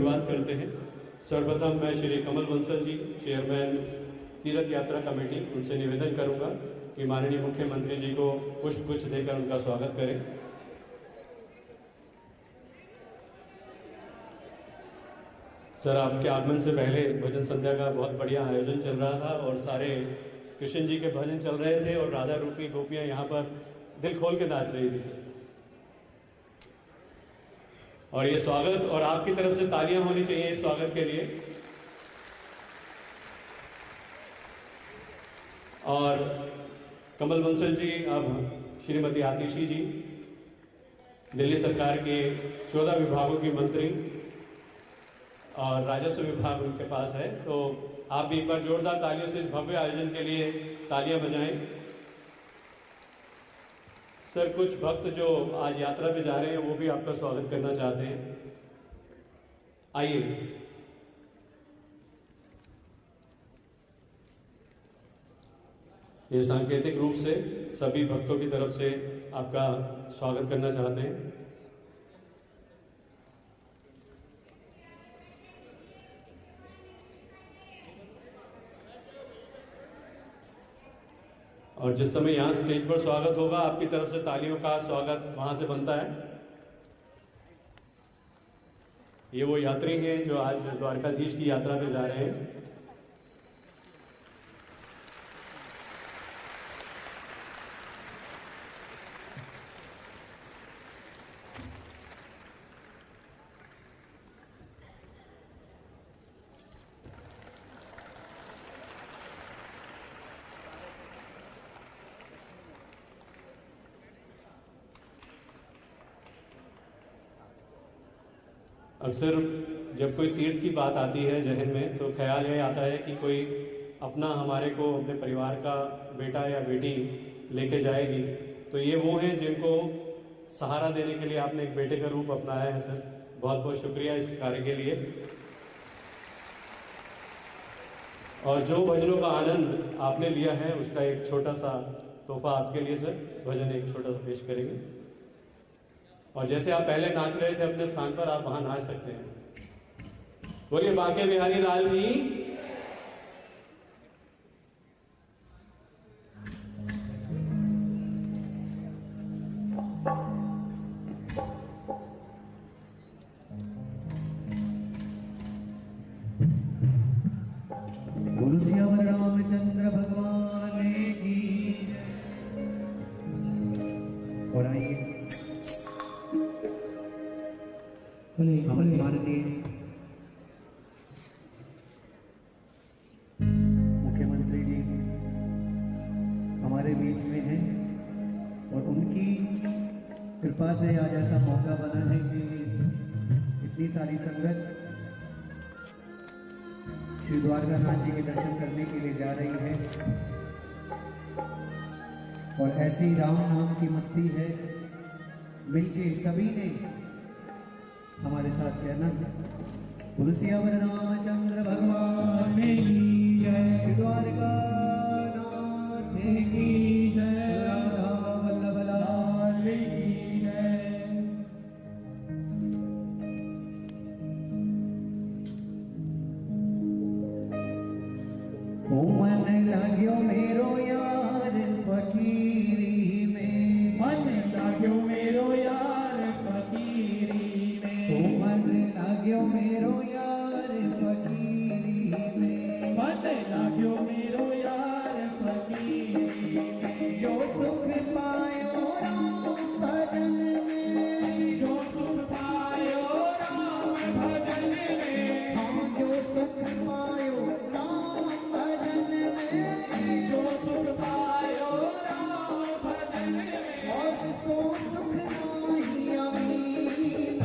अभिवादन करते हैं। सर्वप्रथम मैं श्री कमल बंसल जी, चेयरमैन तीर्थ यात्रा कमेटी, उनसे निवेदन करूंगा कि माननीय मुख्यमंत्री जी को पुष्पगुच्छ देकर उनका स्वागत करें। सर, आपके आगमन से पहले भजन संध्या का बहुत बढ़िया आयोजन चल रहा था और सारे कृष्ण जी के भजन चल रहे थे और राधा रूपी गोपियां यहाँ पर दिल खोल के नाच रही थी सर। और ये स्वागत, और आपकी तरफ से तालियां होनी चाहिए इस स्वागत के लिए। और कमल बंसल जी अब श्रीमती आतिशी जी, दिल्ली सरकार के 14 विभागों की मंत्री और राजस्व विभाग उनके पास है, तो आप भी एक बार जोरदार तालियों से इस भव्य आयोजन के लिए तालियां बजाएं। सर, कुछ भक्त जो आज यात्रा पे जा रहे हैं वो भी आपका स्वागत करना चाहते हैं, आइए। ये सांकेतिक रूप से सभी भक्तों की तरफ से आपका स्वागत करना चाहते हैं। और जिस समय यहाँ स्टेज पर स्वागत होगा, आपकी तरफ से तालियों का स्वागत वहां से बनता है। ये वो यात्री हैं जो आज द्वारकाधीश की यात्रा पे जा रहे हैं। अक्सर जब कोई तीर्थ की बात आती है जहन में, तो ख्याल ये आता है कि कोई अपना हमारे को अपने परिवार का बेटा या बेटी लेके जाएगी। तो ये वो हैं जिनको सहारा देने के लिए आपने एक बेटे का रूप अपनाया है सर। बहुत बहुत शुक्रिया इस कार्य के लिए। और जो भजनों का आनंद आपने लिया है उसका एक छोटा सा तोहफा आपके लिए सर, भजन एक छोटा सा पेश करेंगे। और जैसे आप पहले नाच रहे थे अपने स्थान पर, आप वहां नाच सकते हैं। बोलिए बांके बिहारी लाल की। बोलो सियावर रामचंद्र भगवान की। और आइए माननीय मुख्यमंत्री जी हमारे बीच में हैं और उनकी कृपा से आज ऐसा मौका बना है कि इतनी सारी संगत श्री द्वारकानाथ जी के दर्शन करने के लिए जा रही है। और ऐसी राम नाम की मस्ती है, मिलके सभी ने हमारे साथ कहना, बोलो सियावर रामचंद्र भगवान की जय, श्री द्वारकानाथ की जय, राधा वल्लभ लाल की जय। ओ मन लाग्यो मेरो यार फकीरी में, मन लाग्यो मेरो यार फकीरी में, मन लाग्यो मेरो यार फकीरी में, मन लाग्यो मेरो यार फकीरी में। जो सुख पायो राम भजन में, जो सुख पायो राम भजन में, हम जो सुख पायो राम भजन में, जो सुख पायो राम भजन में, और सो सुख नहीं अमीन।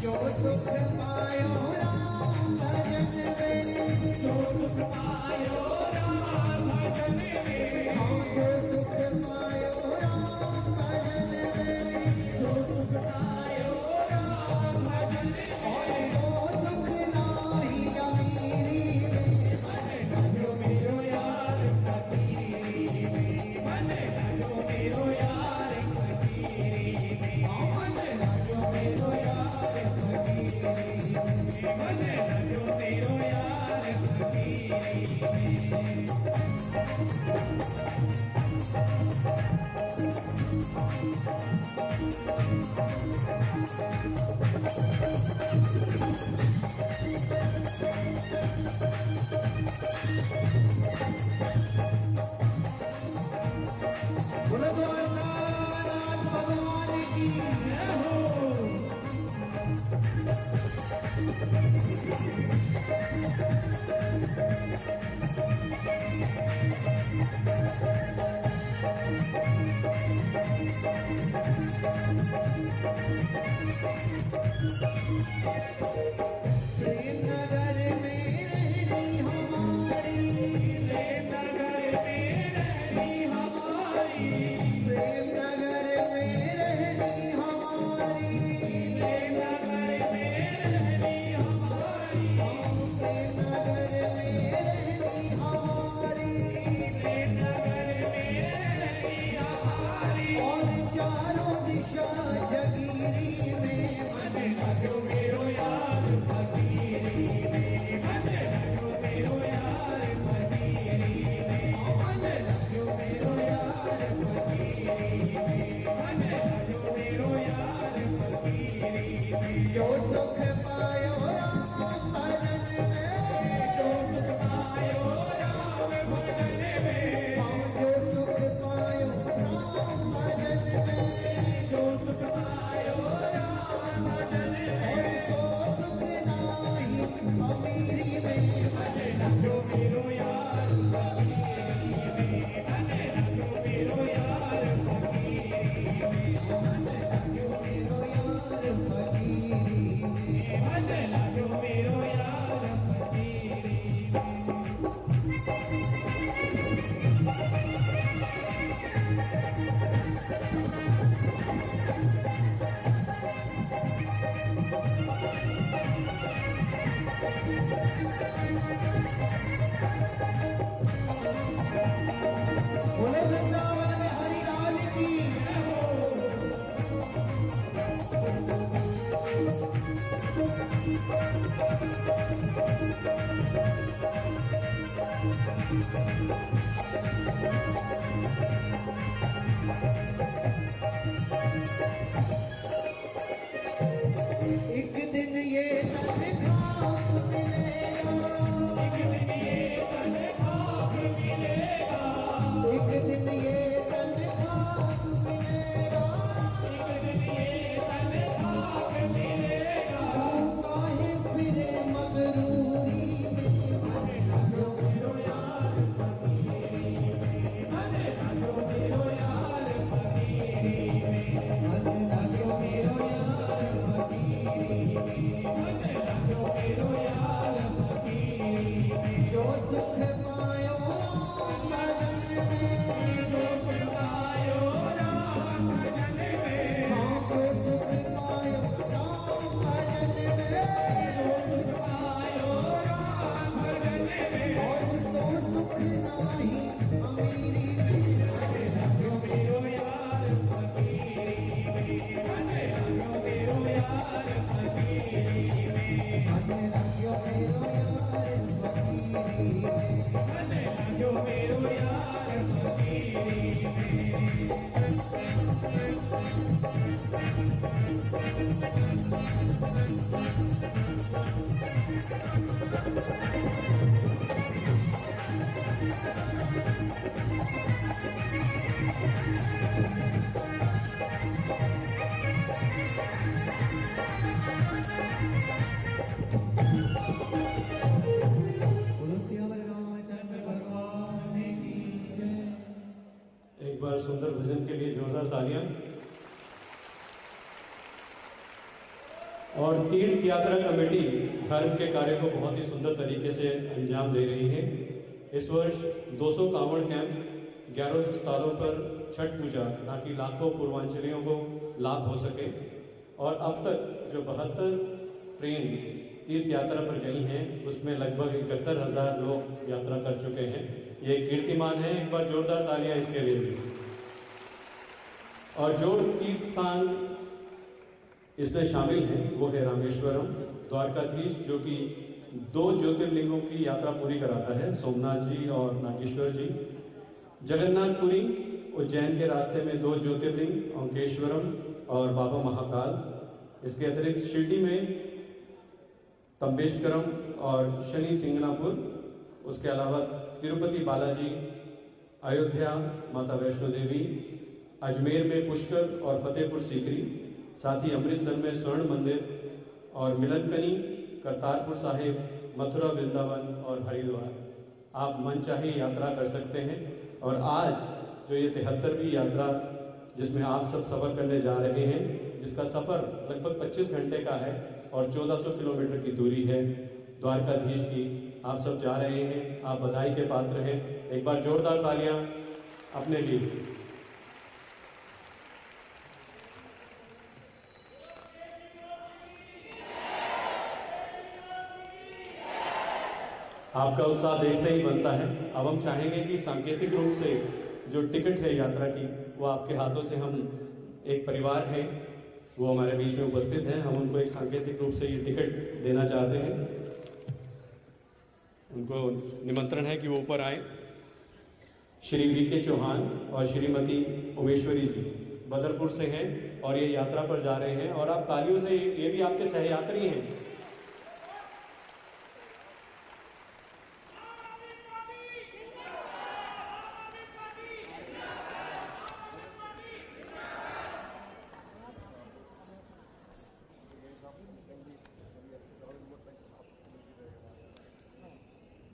जो सुख पायो राम भजन में, जो सुख पायो राम भजन में, हम जो सुख पायो राम भजन में, जो सुख पायो राम जो सुख पायो राम भजन में, जो सुख पायो राम भजन में, जो सुख पायो राम भजन में, जो सुख पायो राम भजन में, तो सुख नाही अमीरी में, भजन जो मेरो यार फकीरी में, भजन जो मेरो यार फकीरी में, भजन जो मेरो यार फकीरी में, भजन जो मेरो यार फकीरी बोले वृंदावन में हरिलाल की एक दिन ये तन खाक मिलेगा, एक दिन ये तन खाक मिलेगा, एक दिन ये तन खाक मिलेगा, एक दिन ये तन खाक मिलेगा, काहे फिरे मगरूरी में, भजन जो मेरो यार फकीरी में, भजन जो मेरो यार फकीरी में, भजन जो मेरो यार फकीरी में, भजन जो मेरो यार फकीरी में, जो सुख पायो राम भजन में, जो सुख पायो राम भजन में, हाँ जो सुख पायो राम भजन में, जो सुख पायो राम भजन में, और सो सुख नाही अमीरी में, भजन जो मेरो यार फकीरी में, भजन जो मेरो यार फकीरी में, भजन जो मेरो यार फकीरी में, भजन जो मेरो यार फकीरी एक बार सुंदर भजन के लिए जोरदार तालियां। और तीर्थ यात्रा कमेटी धर्म के कार्य को बहुत ही सुंदर तरीके से अंजाम दे रही है। इस वर्ष 200 कांवड़ कैंप 1100 स्थानों पर छठ पूजा ताकि लाखों पूर्वांचलियों को लाभ हो सके। और अब तक जो 72 ट्रेन तीर्थ यात्रा पर गई हैं उसमें लगभग 71,000 लोग यात्रा कर चुके हैं। ये कीर्तिमान है, एक बार जोरदार तालियां इसके लिए भी। और जो तीर्थ स्थान इसमें शामिल हैं वो है रामेश्वरम, द्वारकाधीश जो कि 2 ज्योतिर्लिंगों की यात्रा पूरी कराता है, सोमनाथ जी और नागेश्वर जी। जगन्नाथपुरी उज्जैन के रास्ते में 2 ज्योतिर्लिंग, ओंकेश्वरम और बाबा महाकाल। इसके अतिरिक्त शिरडी में तंबेशकरम और शनि सिंगनापुर। उसके अलावा तिरुपति बालाजी, अयोध्या माता वैष्णो देवी, अजमेर में पुष्कर और फतेहपुर सीकरी, साथ ही अमृतसर में स्वर्ण मंदिर और मिलनकनी, करतारपुर साहिब, मथुरा, वृंदावन और हरिद्वार आप मनचाही यात्रा कर सकते हैं। और आज जो ये 73वीं यात्रा जिसमें आप सब सफ़र करने जा रहे हैं, जिसका सफ़र लगभग 25 घंटे का है और 1400 किलोमीटर की दूरी है द्वारकाधीश की, आप सब जा रहे हैं, आप बधाई के पात्र हैं। एक बार जोरदार तालियां अपने लिए। आपका उत्साह देखते ही बनता है। अब हम चाहेंगे कि सांकेतिक रूप से जो टिकट है यात्रा की, वो आपके हाथों से, हम एक परिवार है वो हमारे बीच में उपस्थित हैं, हम उनको एक सांकेतिक रूप से ये टिकट देना चाहते हैं। उनको निमंत्रण है कि वो ऊपर आए। श्री वी.के. चौहान और श्रीमती उमेश्वरी जी बदरपुर से हैं और ये यात्रा पर जा रहे हैं। और आप तालियों से, ये भी आपके सहयात्री हैं।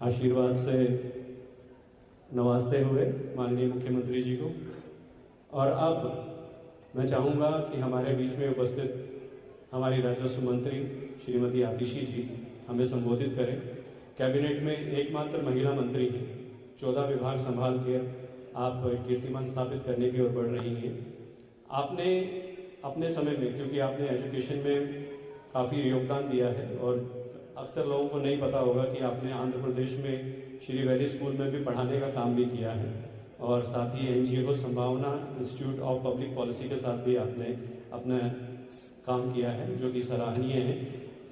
आशीर्वाद से नवाजते हुए माननीय मुख्यमंत्री जी को। और अब मैं चाहूँगा कि हमारे बीच में उपस्थित हमारी राजस्व मंत्री श्रीमती आतिशी जी हमें संबोधित करें। कैबिनेट में एकमात्र महिला मंत्री हैं, 14 विभाग संभाल कर आप कीर्तिमान स्थापित करने की ओर बढ़ रही हैं। आपने अपने समय में, क्योंकि आपने एजुकेशन में काफ़ी योगदान दिया है और अक्सर लोगों को नहीं पता होगा कि आपने आंध्र प्रदेश में श्री वैली स्कूल में भी पढ़ाने का काम भी किया है और साथ ही NGO संभावना इंस्टीट्यूट ऑफ पब्लिक पॉलिसी के साथ भी आपने अपना काम किया है, जो कि सराहनीय है।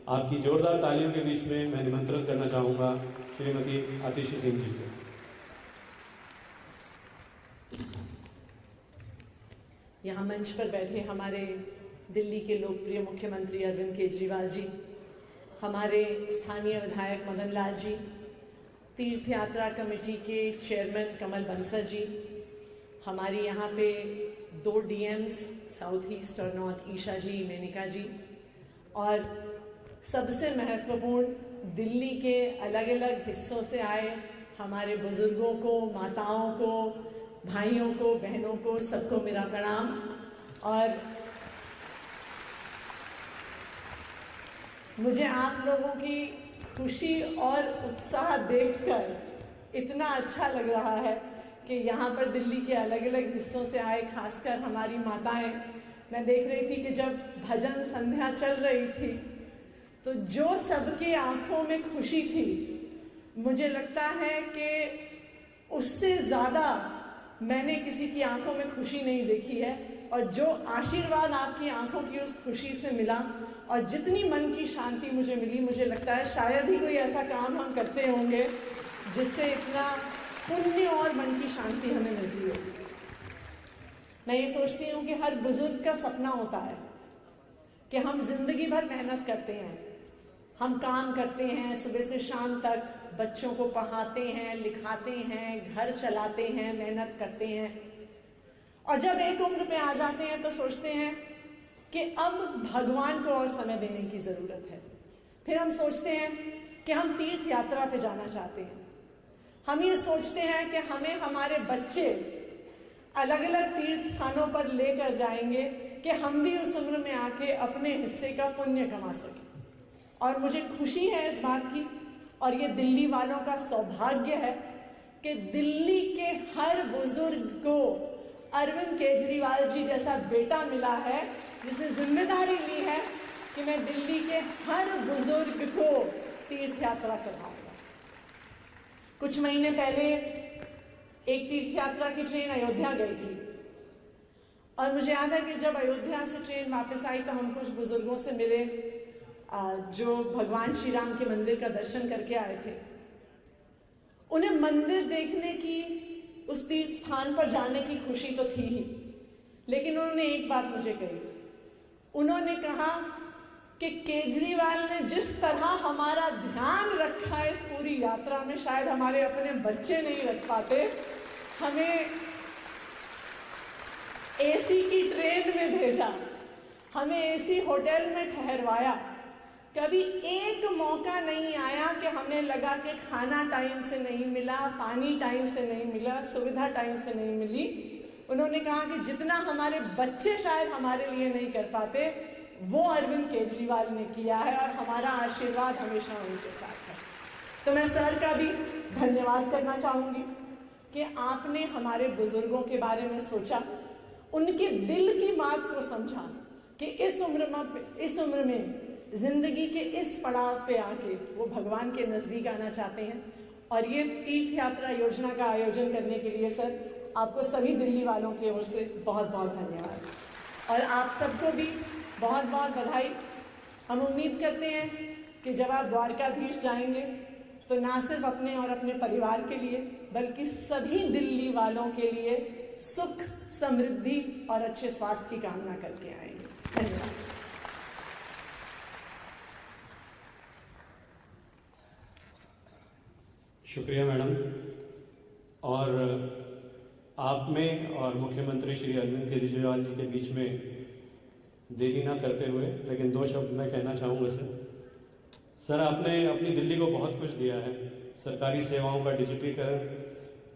आपकी जोरदार तालियों के बीच में मैं निमंत्रण करना चाहूँगा श्रीमती आतिशी सिंह जी को। यहाँ मंच पर बैठे हमारे दिल्ली के लोकप्रिय मुख्यमंत्री अरविंद केजरीवाल जी, हमारे स्थानीय विधायक मदन लाल जी, तीर्थ यात्रा कमेटी के चेयरमैन कमल बंसल जी, हमारी यहाँ पे 2 DMs साउथ ईस्ट और नॉर्थ ईशा जी, मेनिका जी, और सबसे महत्वपूर्ण दिल्ली के अलग अलग हिस्सों से आए हमारे बुजुर्गों को, माताओं को, भाइयों को, बहनों को, सबको मेरा प्रणाम। और मुझे आप लोगों की खुशी और उत्साह देखकर इतना अच्छा लग रहा है कि यहाँ पर दिल्ली के अलग अलग हिस्सों से आए, खासकर हमारी माताएं, मैं देख रही थी कि जब भजन संध्या चल रही थी तो जो सबके आंखों में खुशी थी, मुझे लगता है कि उससे ज़्यादा मैंने किसी की आंखों में खुशी नहीं देखी है। और जो आशीर्वाद आपकी आंखों की उस खुशी से मिला और जितनी मन की शांति मुझे मिली, मुझे लगता है शायद ही कोई ऐसा काम हम करते होंगे जिससे इतना पुण्य और मन की शांति हमें मिलती होगी। मैं ये सोचती हूँ कि हर बुजुर्ग का सपना होता है कि हम जिंदगी भर मेहनत करते हैं, हम काम करते हैं सुबह से शाम तक, बच्चों को पढ़ाते हैं, लिखाते हैं, घर चलाते हैं, मेहनत करते हैं, और जब एक उम्र पे आ जाते हैं तो सोचते हैं कि अब भगवान को और समय देने की जरूरत है। फिर हम सोचते हैं कि हम तीर्थ यात्रा पे जाना चाहते हैं। हम ये सोचते हैं कि हमें हमारे बच्चे अलग अलग तीर्थ स्थानों पर लेकर जाएंगे कि हम भी उस उम्र में आके अपने हिस्से का पुण्य कमा सकें। और मुझे खुशी है इस बात की, और ये दिल्ली वालों का सौभाग्य है कि दिल्ली के हर बुजुर्ग को अरविंद केजरीवाल जी जैसा बेटा मिला है जिसने जिम्मेदारी ली है कि मैं दिल्ली के हर बुजुर्ग को तीर्थ यात्रा करवाऊंगा। कुछ महीने पहले एक तीर्थ यात्रा की ट्रेन अयोध्या गई थी और मुझे याद है कि जब अयोध्या से ट्रेन वापस आई तो हम कुछ बुजुर्गों से मिले जो भगवान श्री राम के मंदिर का दर्शन करके आए थे। उन्हें मंदिर देखने की, उस तीर्थ स्थान पर जाने की खुशी तो थी ही, लेकिन उन्होंने एक बात मुझे कही। उन्होंने कहा कि केजरीवाल ने जिस तरह हमारा ध्यान रखा है इस पूरी यात्रा में, शायद हमारे अपने बच्चे नहीं रख पाते। हमें एसी की ट्रेन में भेजा, हमें एसी होटल में ठहरवाया, कभी एक मौका नहीं आया कि हमें लगा कि खाना टाइम से नहीं मिला, पानी टाइम से नहीं मिला, सुविधा टाइम से नहीं मिली। उन्होंने कहा कि जितना हमारे बच्चे शायद हमारे लिए नहीं कर पाते, वो अरविंद केजरीवाल ने किया है और हमारा आशीर्वाद हमेशा उनके साथ है। तो मैं सर का भी धन्यवाद करना चाहूँगी कि आपने हमारे बुजुर्गों के बारे में सोचा, उनके दिल की बात को समझा कि इस उम्र में जिंदगी के इस पड़ाव पे आके वो भगवान के नजदीक आना चाहते हैं। और ये तीर्थ यात्रा योजना का आयोजन करने के लिए सर आपको सभी दिल्ली वालों की ओर से बहुत बहुत धन्यवाद और आप सबको भी बहुत बहुत बधाई। हम उम्मीद करते हैं कि जब आप द्वारकाधीश जाएंगे तो ना सिर्फ अपने और अपने परिवार के लिए बल्कि सभी दिल्ली वालों के लिए सुख, समृद्धि और अच्छे स्वास्थ्य की कामना करके आएंगे। धन्यवाद। शुक्रिया मैडम। और आप में और मुख्यमंत्री श्री अरविंद केजरीवाल जी के बीच में देरी ना करते हुए लेकिन 2 शब्द मैं कहना चाहूँगा सर, आपने अपनी दिल्ली को बहुत कुछ दिया है। सरकारी सेवाओं का डिजिटीकरण,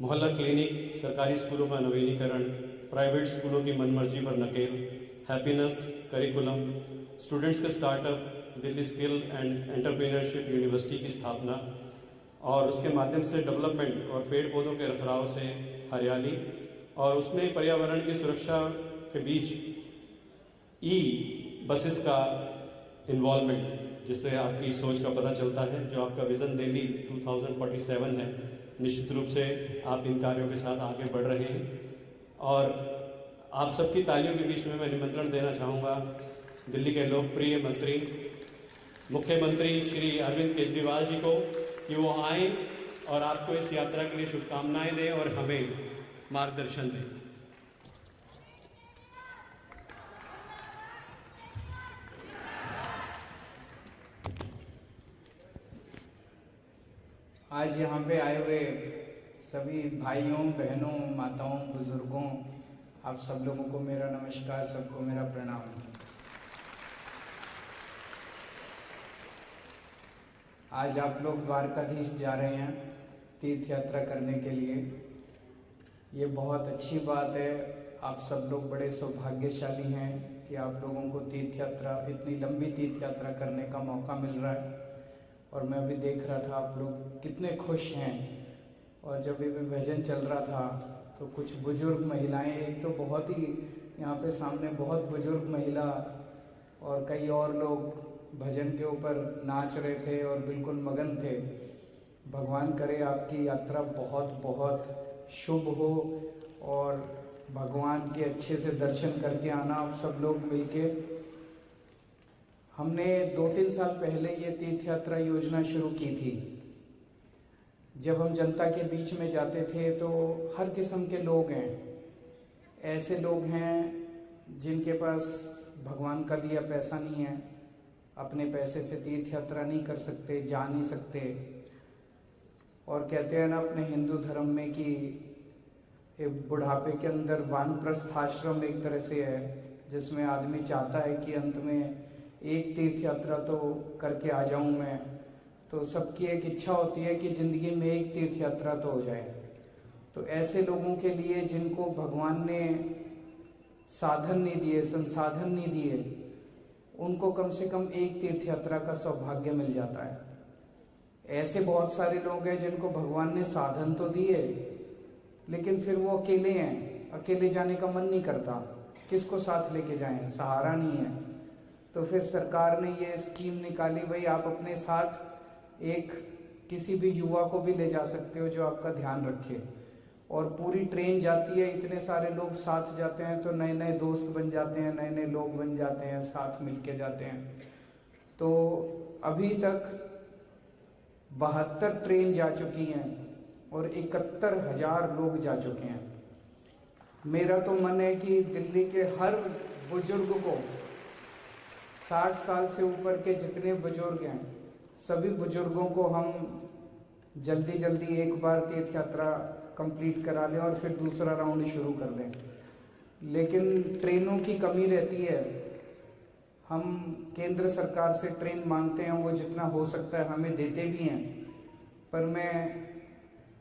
मोहल्ला क्लिनिक, सरकारी स्कूलों का नवीनीकरण, प्राइवेट स्कूलों की मनमर्जी पर नकेल, हैप्पीनेस करिकुलम, स्टूडेंट्स के startup, Delhi skill and entrepreneurship university की स्थापना और उसके माध्यम से डेवलपमेंट और पेड़ पौधों के रखरखाव से हरियाली और उसमें पर्यावरण की सुरक्षा के बीच बसेस का इन्वॉल्वमेंट, जिससे आपकी सोच का पता चलता है। जो आपका विजन दिल्ली 2047 है, निश्चित रूप से आप इन कार्यों के साथ आगे बढ़ रहे हैं। और आप सबकी तालियों के बीच में मैं निमंत्रण देना चाहूँगा दिल्ली के लोकप्रिय मंत्री मुख्यमंत्री श्री अरविंद केजरीवाल जी को कि वो आए और आपको इस यात्रा के लिए शुभकामनाएं दें और हमें मार्गदर्शन दें। आज यहाँ पे आए हुए सभी भाइयों, बहनों, माताओं, बुजुर्गों, आप सब लोगों को मेरा नमस्कार, सबको मेरा प्रणाम। आज आप लोग द्वारकाधीश जा रहे हैं तीर्थ यात्रा करने के लिए। ये बहुत अच्छी बात है। आप सब लोग बड़े सौभाग्यशाली हैं कि आप लोगों को तीर्थ यात्रा, इतनी लंबी तीर्थ यात्रा करने का मौका मिल रहा है। और मैं भी देख रहा था आप लोग कितने खुश हैं। और जब ये भजन चल रहा था तो कुछ बुजुर्ग महिलाएं, एक तो बहुत ही यहाँ पे सामने बहुत बुजुर्ग महिला और कई और लोग भजन के ऊपर नाच रहे थे और बिल्कुल मगन थे। भगवान करे आपकी यात्रा बहुत बहुत शुभ हो और भगवान के अच्छे से दर्शन करके आना आप सब लोग मिलके। हमने 2-3 साल पहले ये तीर्थ यात्रा योजना शुरू की थी। जब हम जनता के बीच में जाते थे तो हर किस्म के लोग हैं। ऐसे लोग हैं जिनके पास भगवान का दिया पैसा नहीं है, अपने पैसे से तीर्थ यात्रा नहीं कर सकते, जा नहीं सकते। और कहते हैं ना अपने हिंदू धर्म में कि एक बुढ़ापे के अंदर वानप्रस्थ आश्रम एक तरह से है, जिसमें आदमी चाहता है कि अंत में एक तीर्थ यात्रा तो करके आ जाऊं मैं। तो सबकी एक इच्छा होती है कि जिंदगी में एक तीर्थ यात्रा तो हो जाए। तो ऐसे लोगों के लिए जिनको भगवान ने साधन नहीं दिए, संसाधन नहीं दिए, उनको कम से कम एक तीर्थ यात्रा का सौभाग्य मिल जाता है। ऐसे बहुत सारे लोग हैं जिनको भगवान ने साधन तो दिए लेकिन फिर वो अकेले हैं, अकेले जाने का मन नहीं करता, किसको साथ लेके जाएं, सहारा नहीं है। तो फिर सरकार ने ये स्कीम निकाली, भाई आप अपने साथ एक किसी भी युवा को भी ले जा सकते हो जो आपका ध्यान रखे। और पूरी ट्रेन जाती है, इतने सारे लोग साथ जाते हैं तो नए नए दोस्त बन जाते हैं, नए नए लोग बन जाते हैं, साथ मिलके जाते हैं। तो अभी तक 72 ट्रेन जा चुकी हैं और 71,000 लोग जा चुके हैं। मेरा तो मन है कि दिल्ली के हर बुजुर्ग को, 60 साल से ऊपर के जितने बुजुर्ग हैं, सभी बुजुर्गों को हम जल्दी जल्दी एक बार तीर्थ यात्रा कंप्लीट करा लें और फिर दूसरा राउंड शुरू कर दें। लेकिन ट्रेनों की कमी रहती है। हम केंद्र सरकार से ट्रेन मांगते हैं, वो जितना हो सकता है हमें देते भी हैं, पर मैं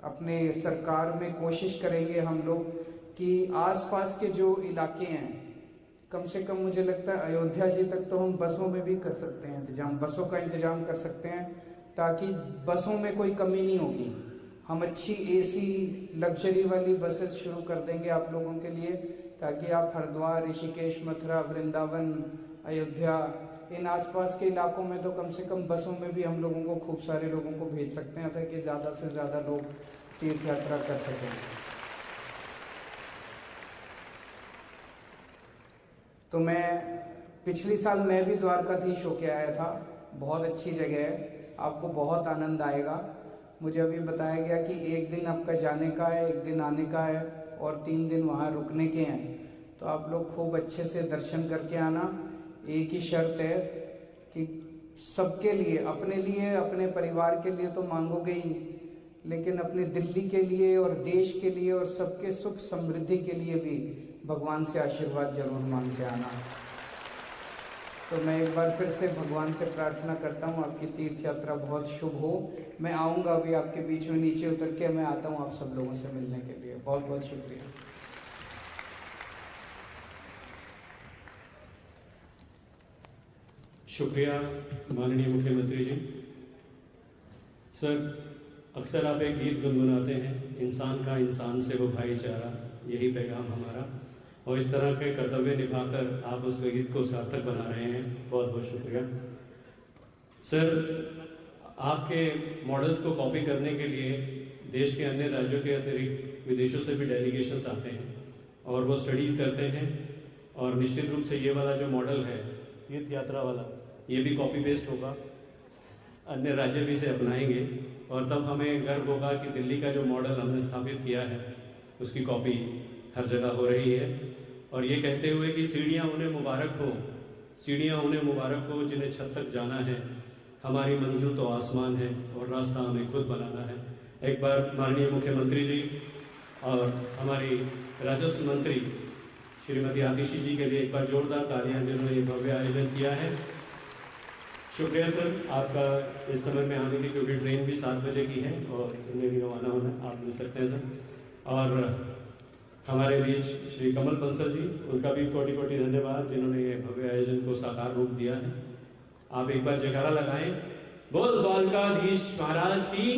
अपने सरकार में कोशिश करेंगे हम लोग कि आसपास के जो इलाके हैं, कम से कम मुझे लगता है अयोध्या जी तक तो हम बसों में भी कर सकते हैं इंतजाम, बसों का इंतजाम कर सकते हैं, ताकि बसों में कोई कमी नहीं होगी। हम अच्छी AC लग्जरी वाली बसेस शुरू कर देंगे आप लोगों के लिए, ताकि आप हरिद्वार, ऋषिकेश, मथुरा, वृंदावन, अयोध्या, इन आसपास के इलाकों में तो कम से कम बसों में भी हम लोगों को, खूब सारे लोगों को भेज सकते हैं, ताकि ज़्यादा से ज़्यादा लोग तीर्थ यात्रा कर सकें। तो मैं पिछले साल मैं भी द्वारकाधीश होके आया था, बहुत अच्छी जगह है, आपको बहुत आनंद आएगा। मुझे अभी बताया गया कि 1 दिन आपका जाने का है, 1 दिन आने का है और 3 दिन वहाँ रुकने के हैं, तो आप लोग खूब अच्छे से दर्शन करके आना। एक ही शर्त है कि सबके लिए, अपने लिए, अपने परिवार के लिए तो मांगोगे ही, लेकिन अपने दिल्ली के लिए और देश के लिए और सबके सुख समृद्धि के लिए भी भगवान से आशीर्वाद जरूर मांग के आना। तो मैं एक बार फिर से भगवान से प्रार्थना करता हूँ आपकी तीर्थ यात्रा बहुत शुभ हो। मैं आऊँगा अभी आपके बीच में, नीचे उतर के मैं आता हूँ आप सब लोगों से मिलने के लिए। बहुत बहुत शुक्रिया। शुक्रिया माननीय मुख्यमंत्री जी। सर, अक्सर आप एक गीत गुनगुनाते हैं, इंसान का इंसान से हो भाईचारा, यही पैगाम हमारा, और इस तरह के कर्तव्य निभाकर आप उस गीत को सार्थक बना रहे हैं। बहुत बहुत शुक्रिया। सर, आपके मॉडल्स को कॉपी करने के लिए देश के अन्य राज्यों के अतिरिक्त विदेशों से भी डेलीगेशंस आते हैं और वो स्टडी करते हैं, और निश्चित रूप से ये वाला जो मॉडल है तीर्थ यात्रा वाला, ये भी कॉपी पेस्ट होगा, अन्य राज्य भी इसे अपनाएंगे, और तब हमें गर्व होगा कि दिल्ली का जो मॉडल हमने स्थापित किया है उसकी कॉपी हर जगह हो रही है। और ये कहते हुए कि सीढ़ियाँ उन्हें मुबारक हो, सीढ़ियाँ उन्हें मुबारक हो जिन्हें छत तक जाना है, हमारी मंजिल तो आसमान है और रास्ता हमें खुद बनाना है। एक बार माननीय मुख्यमंत्री जी और हमारी राजस्व मंत्री श्रीमती आतिशी जी के लिए एक बार जोरदार तालियां, जिन्होंने ये भव्य आयोजन किया है। शुक्रिया सर आपका इस समय में आने की, क्योंकि ट्रेन भी 7 बजे की है और इन्हें भी रवाना होना, आप मिल सकते हैं सर। और हमारे बीच श्री कमल बंसल जी, उनका भी कोटि कोटि धन्यवाद, जिन्होंने ये भव्य आयोजन को साकार रूप दिया है। आप एक बार जयकारा लगाएं, बोल द्वारकाधीश महाराज की।